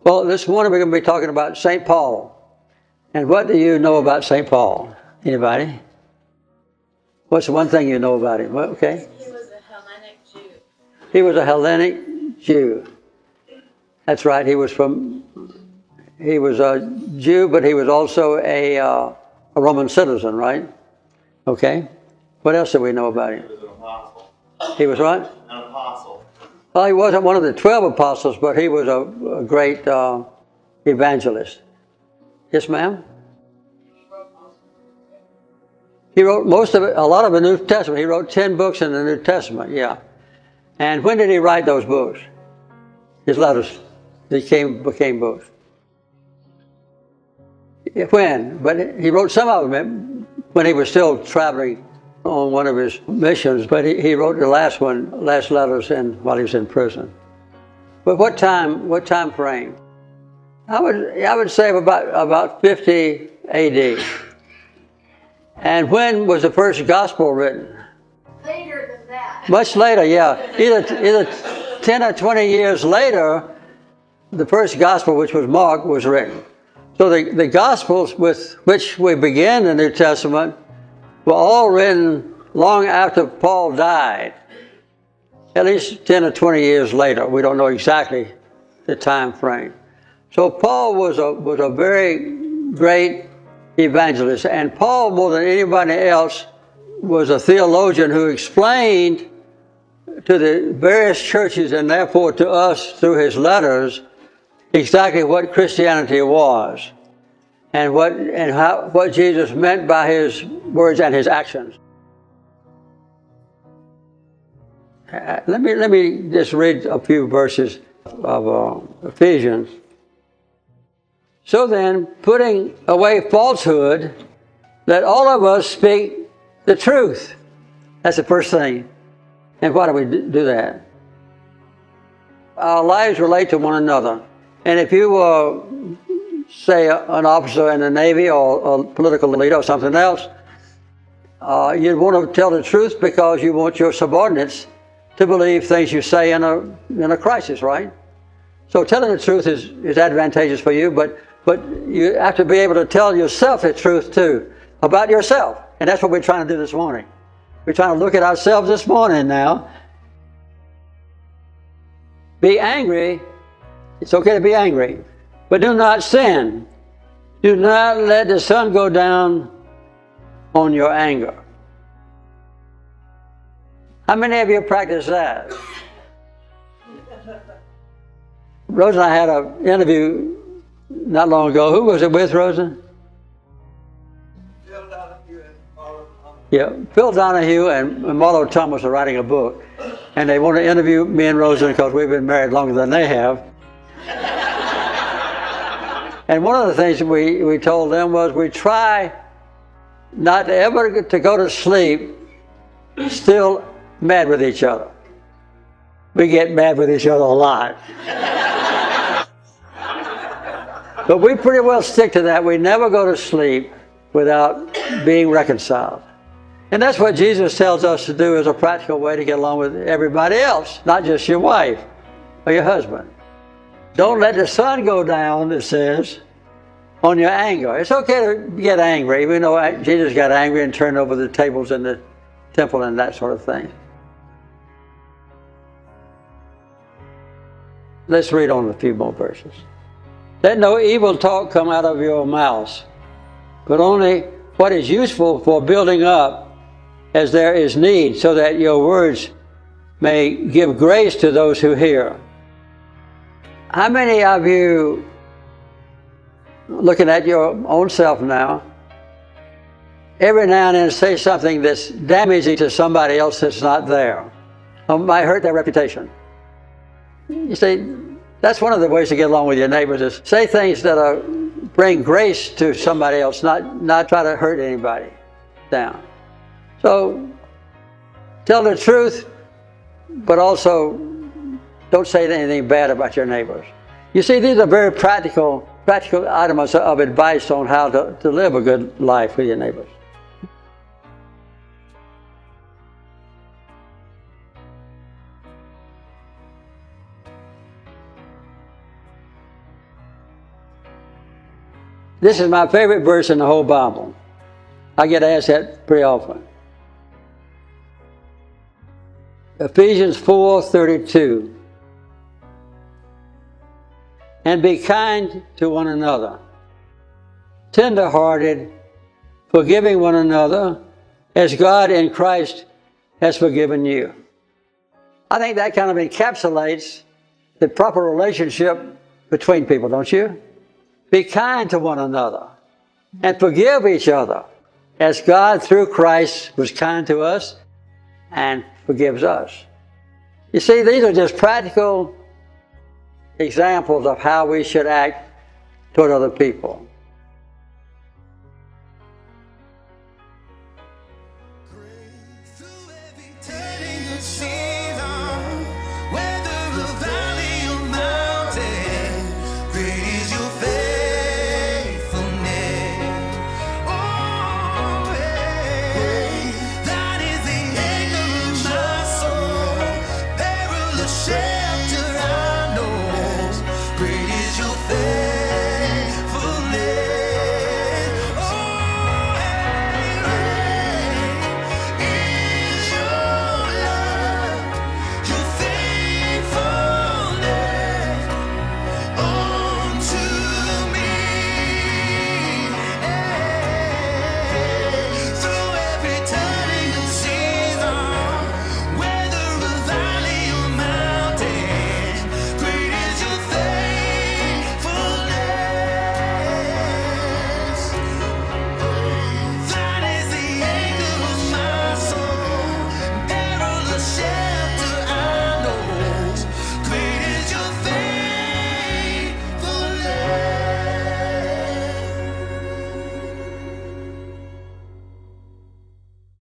Well, this morning we're going to be talking about St. Paul. And what do you know about St. Paul? Anybody? What's the one thing you know about him? Well, okay. He was a Hellenic Jew. He was a Hellenic Jew. That's right. He was a Jew, but he was also a Roman citizen, right? Okay. What else do we know about him? He was an apostle. He was what? An apostle. Well, he wasn't one of the 12 apostles, but he was a great evangelist. Yes, ma'am? He wrote most of it, a lot of the New Testament. He wrote 10 books in the New Testament, yeah. And when did he write those books? His letters became books. When? But he wrote some of them when he was still traveling on one of his missions, but he wrote the last letters while he was in prison. But what time frame? I would say about 50 AD. And when was the first gospel written? Later than that. Much later, yeah. Either 10 or 20 years later, the first gospel, which was Mark, was written. So the gospels with which we begin the New Testament were all written long after Paul died. At least 10 or 20 years later. We don't know exactly the time frame. So Paul was a very great evangelist. And Paul, more than anybody else, was a theologian who explained to the various churches and therefore to us through his letters exactly what Christianity was and what Jesus meant by his words and his actions. Let me just read a few verses of Ephesians. So then, putting away falsehood, let all of us speak the truth. That's the first thing. And why do we do that? Our lives relate to one another. And if you say an officer in the Navy or a political leader or something else, you'd want to tell the truth because you want your subordinates to believe things you say in a crisis, right? So telling the truth is advantageous for you, but you have to be able to tell yourself the truth too, about yourself. And that's what we're trying to do this morning. We're trying to look at ourselves this morning now. Be angry. It's okay to be angry, but do not sin. Do not let the sun go down on your anger. How many of you practice that? Rosa and I had an interview not long ago. Who was it with, Rosa? Phil Donahue and Marlo Thomas. Yeah, Phil Donahue and Marlo Thomas are writing a book, and they want to interview me and Rosa because we've been married longer than they have. And one of the things we told them was we try not to ever to go to sleep still mad with each other. We get mad with each other a lot. But we pretty well stick to that. We never go to sleep without being reconciled. And that's what Jesus tells us to do as a practical way to get along with everybody else, not just your wife or your husband. Don't let the sun go down, it says, on your anger. It's okay to get angry, even though Jesus got angry and turned over the tables in the temple and that sort of thing. Let's read on a few more verses. Let no evil talk come out of your mouths, but only what is useful for building up as there is need, so that your words may give grace to those who hear. How many of you, looking at your own self now, every now and then say something that's damaging to somebody else that's not there? It might hurt their reputation. You see, that's one of the ways to get along with your neighbors, is say things that bring grace to somebody else, not try to hurt anybody down. So tell the truth, but also don't say anything bad about your neighbors. You see, these are very practical items of advice on how to live a good life with your neighbors. This is my favorite verse in the whole Bible. I get asked that pretty often. Ephesians 4:32. And be kind to one another, tender-hearted, forgiving one another, as God in Christ has forgiven you. I think that kind of encapsulates the proper relationship between people, don't you? Be kind to one another and forgive each other, as God through Christ was kind to us and forgives us. You see, these are just practical examples of how we should act toward other people. Through every turning of